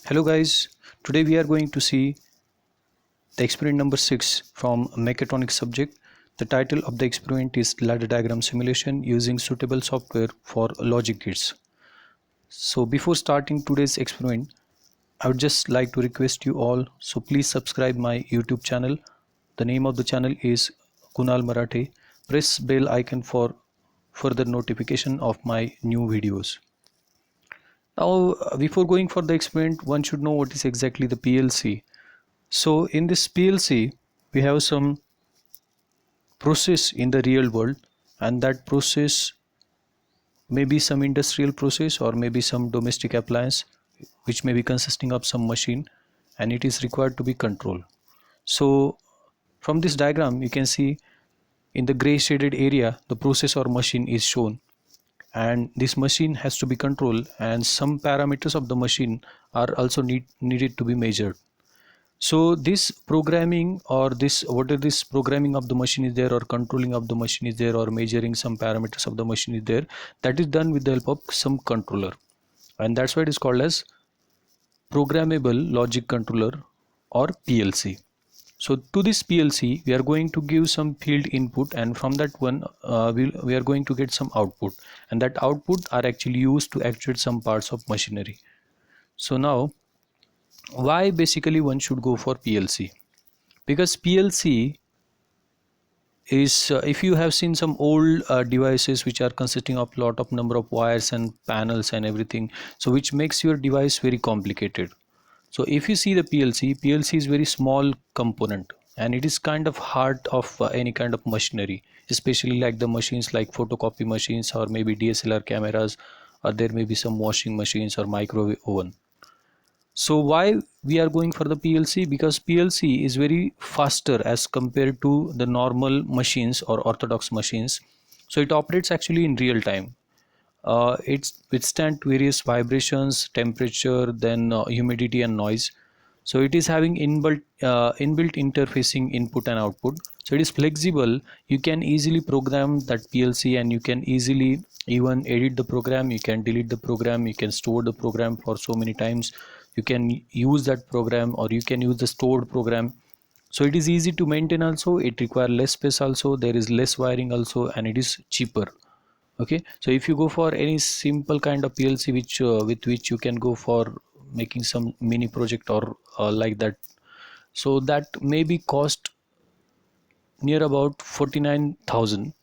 Hello guys, today we are going to see the experiment number 6 from mechatronics subject. The title of the experiment is ladder diagram simulation using suitable software for logic gates. So before starting today's experiment, I would just like to request you all, so please subscribe my YouTube channel. The name of the channel is Kunal Marathe. Press bell icon for further notification of my new videos. Now before going for the experiment, one should know what is exactly the PLC. So in this PLC, we have some process in the real world, and that process may be some industrial process or maybe some domestic appliance which may be consisting of some machine, and it is required to be controlled. So from this diagram you can see in the gray shaded area the process or machine is shown, and this machine has to be controlled, and some parameters of the machine are also needed to be measured. So this programming or this whatever this programming of the machine is there, or controlling of the machine is there, or measuring some parameters of the machine is there, that is done with the help of some controller, and that's why it is called as programmable logic controller or PLC. So to this PLC we are going to give some field input, and from that one we are going to get some output, and that output are actually used to actuate some parts of machinery. So now why basically one should go for PLC? Because PLC is if you have seen some old devices which are consisting of lot of number of wires and panels and everything, so which makes your device very complicated. So if you see the PLC is very small component, and it is kind of heart of any kind of machinery, especially like the machines like photocopy machines or maybe DSLR cameras, or there may be some washing machines or microwave oven. So why we are going for the PLC? Because PLC is very faster as compared to the normal machines or orthodox machines. So it operates actually in real time. It withstand various vibrations, temperature, then humidity and noise. So it is having inbuilt interfacing input and output. So it is flexible. You can easily program that PLC, and you can easily even edit the program. You can delete the program. You can store the program for so many times. You can use that program, or you can use the stored program. So it is easy to maintain also. It requires less space also. There is less wiring also, and it is cheaper. Okay, so if you go for any simple kind of PLC which with which you can go for making some mini project or like that, so that may be cost near about 49,000.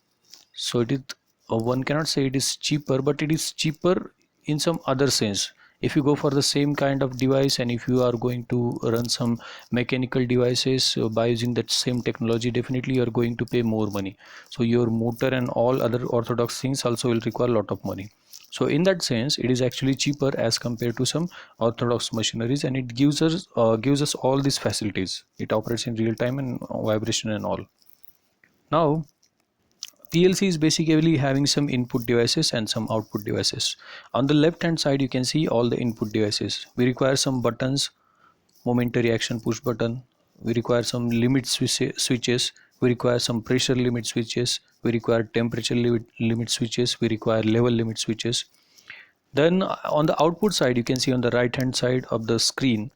So it is one cannot say it is cheaper, but it is cheaper in some other sense. If you go for the same kind of device, and if you are going to run some mechanical devices by using that same technology, definitely you are going to pay more money. So your motor and all other orthodox things also will require a lot of money. So in that sense it is actually cheaper as compared to some orthodox machineries, and it gives us all these facilities. It operates in real time and vibration and all. Now PLC is basically having some input devices and some output devices. On the left hand side you can see all the input devices. We require some buttons, momentary action push button. We require some limit switches. We require some pressure limit switches. We require temperature limit switches. We require level limit switches. Then on the output side you can see on the right hand side of the screen,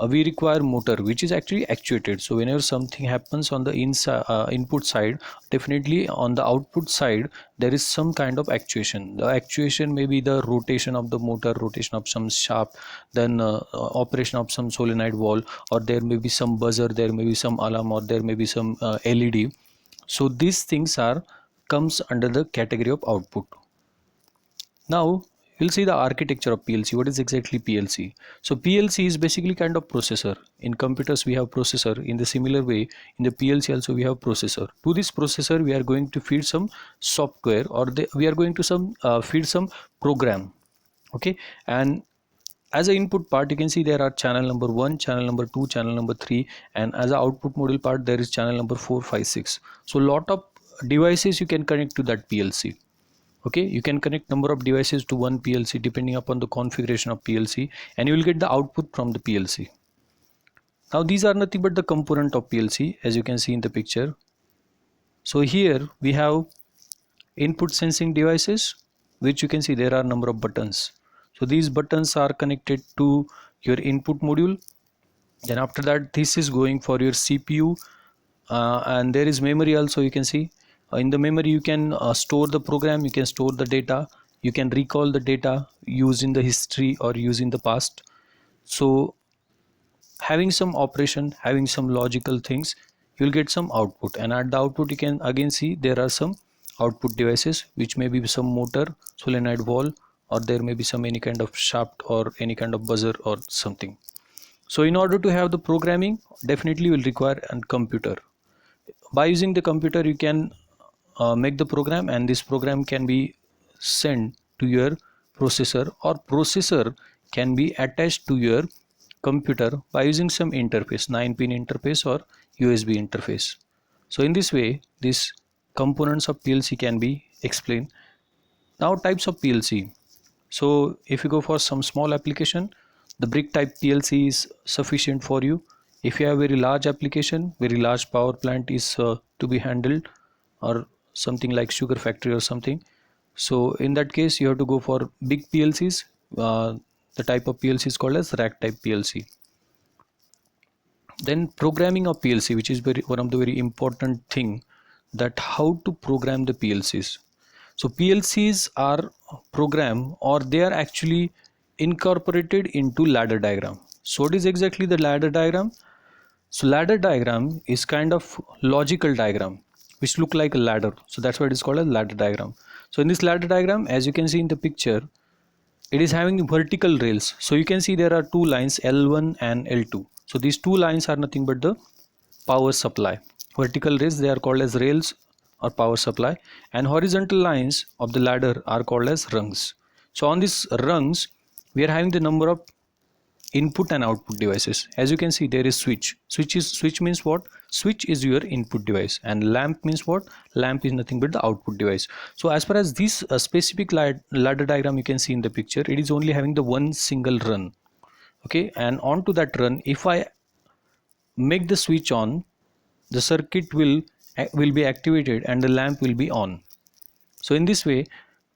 we require motor which is actually actuated. So whenever something happens on the inside input side, definitely on the output side there is some kind of actuation. The actuation may be the rotation of the motor, rotation of some shaft, then operation of some solenoid valve, or there may be some buzzer, there may be some alarm, or there may be some LED. So these things are comes under the category of output. Now we'll see the architecture of PLC. What is exactly PLC? So PLC is basically kind of processor. In computers we have processor. In the similar way, in the PLC also we have processor. To this processor we are going to feed some software, or we are going to feed some program. Okay, and as an input part you can see there are channel number 1, channel number 2, channel number 3, and as an output module part there is channel number 4, 5, 6. So lot of devices you can connect to that PLC. Okay, you can connect number of devices to one PLC depending upon the configuration of PLC, and you will get the output from the PLC. Now these are nothing but the component of PLC, as you can see in the picture. So here we have input sensing devices, which you can see there are number of buttons. So these buttons are connected to your input module. Then after that, this is going for your CPU, and there is memory also. You can see in the memory you can store the program, you can store the data, you can recall the data used in the history or used in the past. So having some operation, having some logical things, you'll get some output, and at the output you can again see there are some output devices, which may be some motor, solenoid valve, or there may be some any kind of shaft or any kind of buzzer or something. So in order to have the programming, definitely will require a computer. By using the computer you can make the program, and this program can be sent to your processor, or processor can be attached to your computer by using some interface, 9-pin interface or USB interface. So in this way, these components of PLC can be explained. Now types of PLC. So if you go for some small application, the brick type PLC is sufficient for you. If you have very large application, very large power plant is to be handled, or something like sugar factory or something, so in that case you have to go for big PLCs. The type of PLC is called as rack type PLC. Then programming of PLC, which is one of the very important thing, that how to program the PLCs. So PLCs are program, or they are actually incorporated into ladder diagram. So what is exactly the ladder diagram? So ladder diagram is kind of logical diagram which look like a ladder. So that's why it is called a ladder diagram. So in this ladder diagram, as you can see in the picture, it is having vertical rails. So you can see there are two lines, L1 and L2. So these two lines are nothing but the power supply. Vertical rails, they are called as rails or power supply, and horizontal lines of the ladder are called as rungs. So on these rungs, we are having the number of input and output devices. As you can see, there is switch means what? Switch is your input device, and lamp means what? Lamp is nothing but the output device. So as far as this specific ladder diagram you can see in the picture, it is only having the one single run. Okay, and onto that run, if I make the switch on, the circuit will be activated and the lamp will be on. So in this way,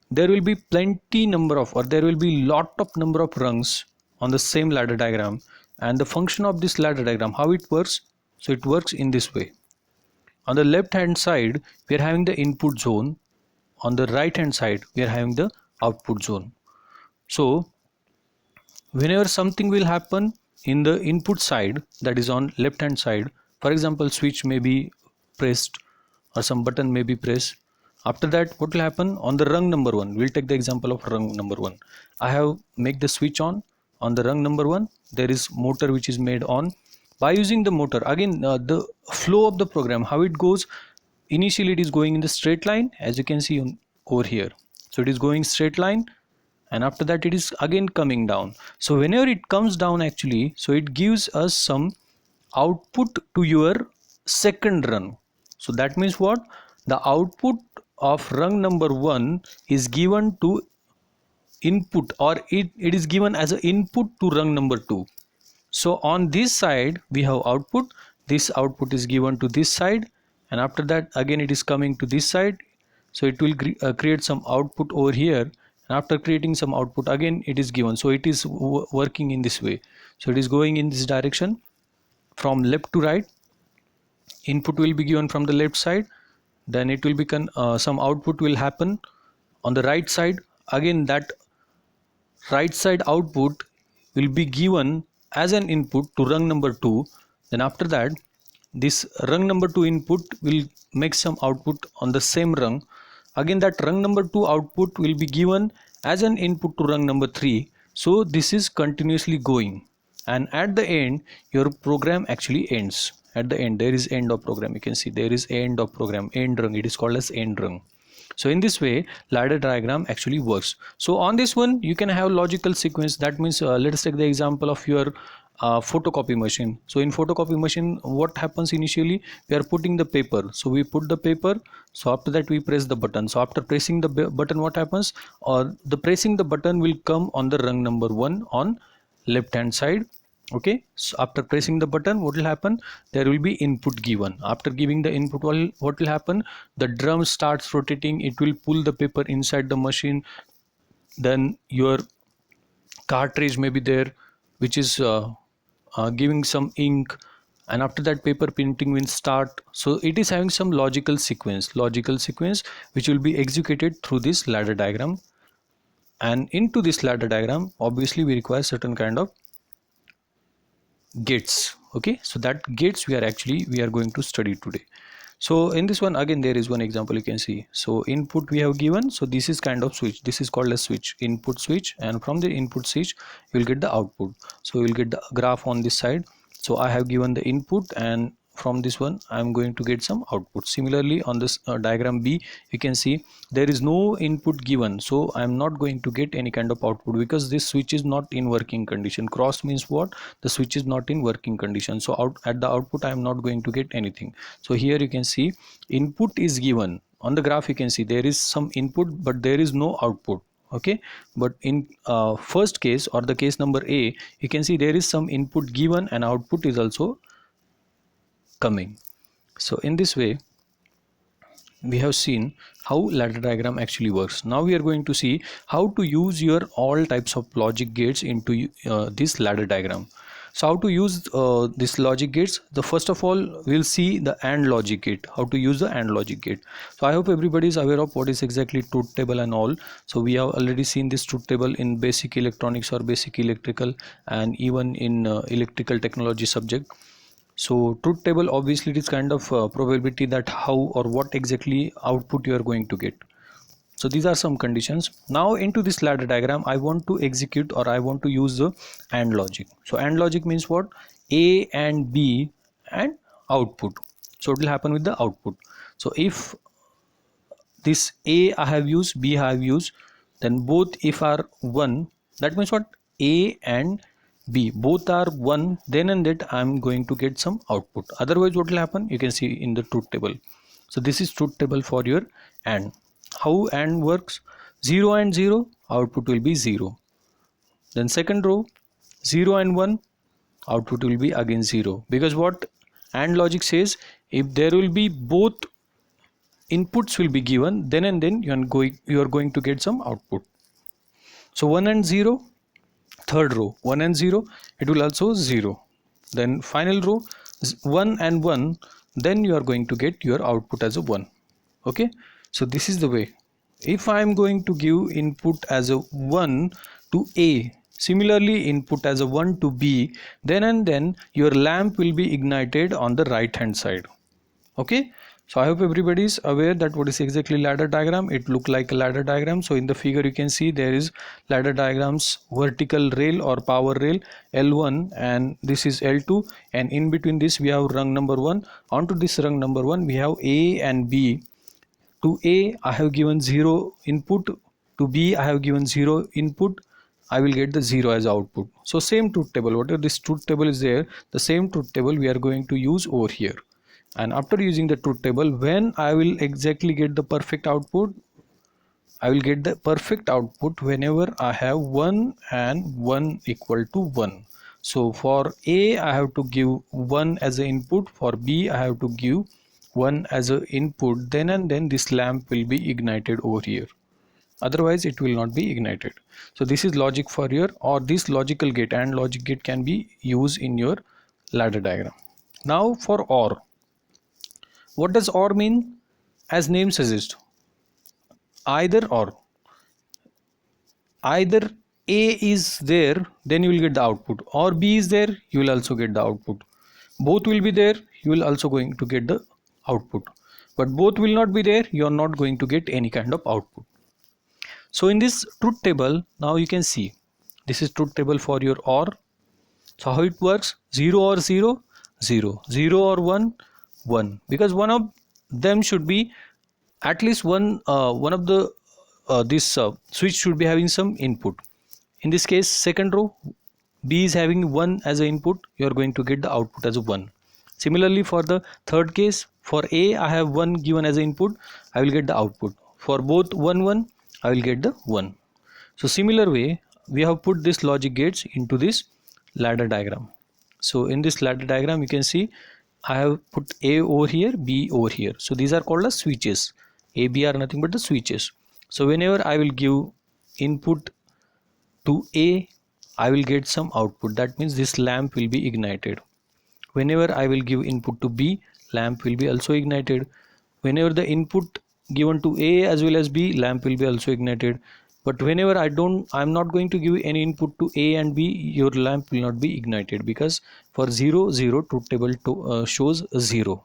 there will be plenty number of, or there will be lot of number of rungs on the same ladder diagram. And the function of this ladder diagram, how it works? So it works in this way. On the left hand side we are having the input zone, on the right hand side we are having the output zone. So whenever something will happen in the input side, that is on left hand side, for example switch may be pressed or some button may be pressed, after that what will happen on the rung number 1? We'll take the example of rung number 1. I have make the switch on the rung number 1, there is motor which is made on. By using the motor, again the flow of the program, how it goes, initially it is going in the straight line, as you can see over here. So it is going straight line, and after that it is again coming down. So whenever it comes down actually, so it gives us some output to your second run. So that means what? The output of rung number 1 is given to input, or it is given as an input to rung number 2. So on this side we have output, this output is given to this side, and after that again it is coming to this side. So it will create some output over here, and after creating some output again it is given. So it is working in this way. So it is going in this direction from left to right. Input will be given from the left side, then it will be some output will happen on the right side. Again that right side output will be given as an input to rung number 2. Then after that this rung number 2 input will make some output on the same rung. Again that rung number 2 output will be given as an input to rung number 3. So this is continuously going, and at the end your program actually ends. At the end there is end of program. You can see there is end of program, end rung. It is called as end rung. So in this way ladder diagram actually works. So on this one you can have logical sequence. That means let us take the example of your photocopy machine. So in photocopy machine what happens initially? We are putting the paper. So we put the paper, so after that we press the button. So after pressing the button, what happens? The pressing the button will come on the rung number 1 on left hand side. Okay, so after pressing the button, what will happen? There will be input given. After giving the input, what will happen? The drum starts rotating. It will pull the paper inside the machine. Then your cartridge may be there. which is giving some ink, and after that paper printing will start. So it is having some logical sequence which will be executed through this ladder diagram. And into this ladder diagram obviously we require certain kind of gates. Okay, so that gates we are going to study today. So in this one again there is one example you can see. So input we have given, so this is kind of switch, this is called a switch, input switch, and from the input switch you will get the output. So you will get the graph on this side. So I have given the input, and from this one I am going to get some output. Similarly on this diagram B, you can see there is no input given, so I am not going to get any kind of output because this switch is not in working condition. Cross means what? The switch is not in working condition, so out at the output I am not going to get anything. So here you can see input is given on the graph. You can see there is some input but there is no output. Okay, but in first case, or the case number A, you can see there is some input given and output is also coming. So in this way we have seen how ladder diagram actually works. Now we are going to see how to use your all types of logic gates into this ladder diagram. So how to use this logic gates? The first of all we'll see the AND logic gate, how to use the AND logic gate. So I hope everybody is aware of what is exactly truth table and all. So we have already seen this truth table in basic electronics or basic electrical, and even in electrical technology subject. So truth table obviously it is kind of probability that how or what exactly output you are going to get. So these are some conditions. Now into this ladder diagram I want to execute, or I want to use the AND logic. So AND logic means what? A and B and output. So it will happen with the output. So if this A I have used, B I have used, then both if are 1, that means what? A and B both are 1, then and that I am going to get some output. Otherwise what will happen? You can see in the truth table. So this is truth table for your AND. How AND works? 0 and 0, output will be 0. Then second row, 0 and 1, output will be again 0. Because what AND logic says, if there will be both inputs will be given, then and then you are going to get some output. So 1 and 0, third row 1 and 0, it will also 0. Then final row 1 and 1, then you are going to get your output as a 1. Okay, so this is the way. If I am going to give input as a 1 to A, similarly input as a 1 to B, then and then your lamp will be ignited on the right hand side. Okay, so I hope everybody is aware that what is exactly ladder diagram. It look like a ladder diagram. So in the figure you can see there is ladder diagrams, vertical rail or power rail L1, and this is L2, and in between this we have rung number 1. Onto this rung number 1 we have A and B. To A I have given 0 input, to B I have given 0 input, I will get the 0 as output. So same truth table, whatever this truth table is there, the same truth table we are going to use over here. And after using the truth table, when I will exactly get the perfect output, I will get the perfect output whenever I have 1 and 1 equal to 1. So for A I have to give 1 as an input, for B I have to give 1 as an input, then and then this lamp will be ignited over here. Otherwise it will not be ignited. So this is logic for your, or this logical gate and logic gate can be used in your ladder diagram. Now for OR. What does OR mean? As name suggests, either or. Either A is there, then you will get the output, or B is there, you will also get the output. Both will be there, you will also going to get the output. But both will not be there, you are not going to get any kind of output. So in this truth table, now you can see this is truth table for your OR. So how it works? 0 or 0, 0, 0 or 1, 1, because one of them should be at least one of the this switch should be having some input. In this case second row, B is having 1 as an input, you are going to get the output as a 1. Similarly for the third case, for A I have 1 given as an input, I will get the output. For both 1 1, I will get the 1. So similar way we have put this logic gates into this ladder diagram. So in this ladder diagram you can see I have put A over here, B over here. So these are called as switches. A, B are nothing but the switches. So whenever I will give input to A, I will get some output. That means this lamp will be ignited. Whenever I will give input to B, lamp will be also ignited. Whenever the input given to A as well as B, lamp will be also ignited. But whenever I'm not going to give any input to A and B, your lamp will not be ignited, because for 0 0 truth table shows 0.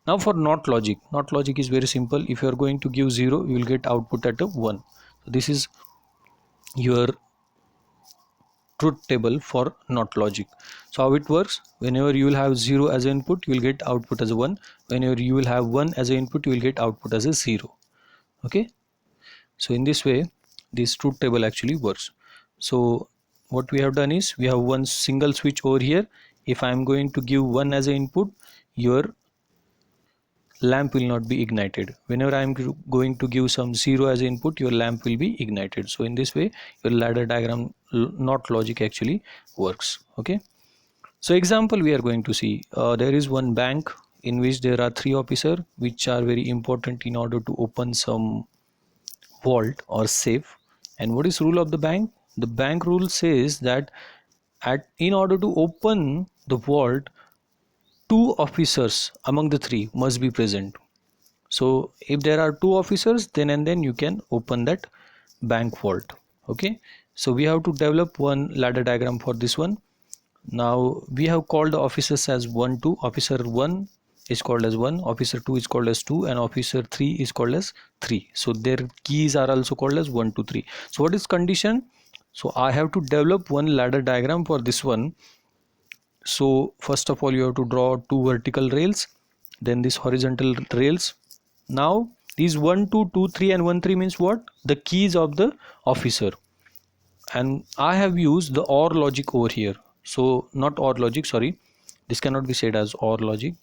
Now for not logic is very simple. If you are going to give 0, you will get output at a 1. So this is your truth table for not logic. So how it works: whenever you will have 0 as an input, you will get output as a 1. Whenever you will have 1 as an input, you will get output as a 0. Okay, so in this way this truth table actually works. So what we have done is, we have one single switch over here. If I am going to give 1 as an input, your lamp will not be ignited. Whenever I am going to give some 0 as input, your lamp will be ignited. So in this way your ladder diagram not logic actually works. Okay, so example we are going to see, there is one bank in which there are 3 officers which are very important in order to open some vault or safe. And what is rule of the bank? The bank rule says that in order to open the vault, 2 officers among the 3 must be present. So if there are 2 officers, then you can open that bank vault. Okay, so we have to develop one ladder diagram for this one. Now we have called the officers as 1 2. Officer 1 is called as 1, officer 2 is called as 2, and officer 3 is called as 3. So their keys are also called as 1 2 3. So what is condition? So I have to develop one ladder diagram for this one. So first of all, you have to draw 2 vertical rails, then this horizontal rails. Now these 1 2 2 3 and 1 3 means what? The keys of the officer. And I have used the OR logic over here. So not OR logic, sorry, this cannot be said as OR logic.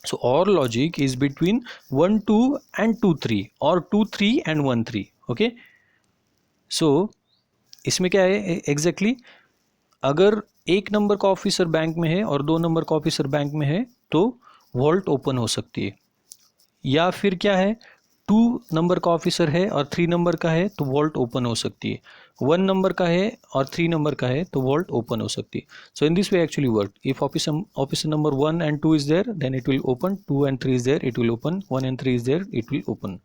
So OR logic is between 1 2 and 2 3, or 2 3 and 1 3. Okay, so इसमें क्या है exactly? अगर 1 number का officer bank में है और 2 number का officer bank में है, तो वॉल्ट ओपन हो सकती है. या फिर क्या है, 2 नंबर का ऑफिसर है और 3 नंबर का है, तो वॉल्ट ओपन हो सकती है. 1 नंबर का है और 3 नंबर का है, तो वॉल्ट ओपन हो सकती है. So in this way actually work. If officer number 1 and 2 is there, then it will open. 2 and 3 is there, it will open. 1 and 3 is there, it will open.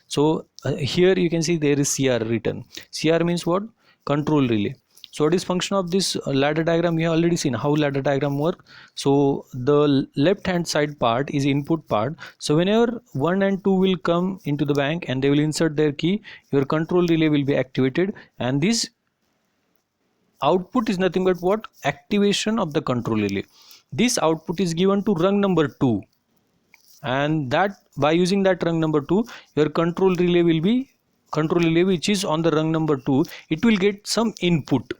So here you can see there is CR written. CR means what? Control relay. So what is function of this ladder diagram? We have already seen how ladder diagram work. So the left hand side part is input part. So whenever 1 and 2 will come into the bank and they will insert their key, your control relay will be activated, and this output is nothing but what? Activation of the control relay. This output is given to rung number 2, and that by using that rung number 2, your control relay which is on the rung number 2, it will get some input.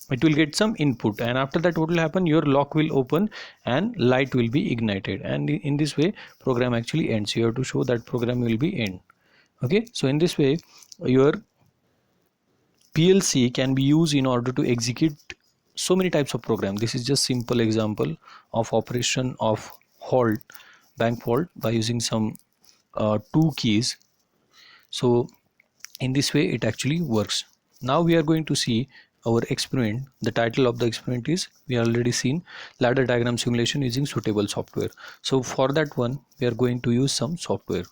And after that what will happen? Your lock will open and light will be ignited, and in this way program actually ends. You have to show that program will be end. Okay, so in this way your PLC can be used in order to execute so many types of program. This is just simple example of operation of bank vault by using some 2 keys. So in this way it actually works. Now we are going to see our experiment. The title of the experiment is, we have already seen, ladder diagram simulation using suitable software. So for that one we are going to use some software.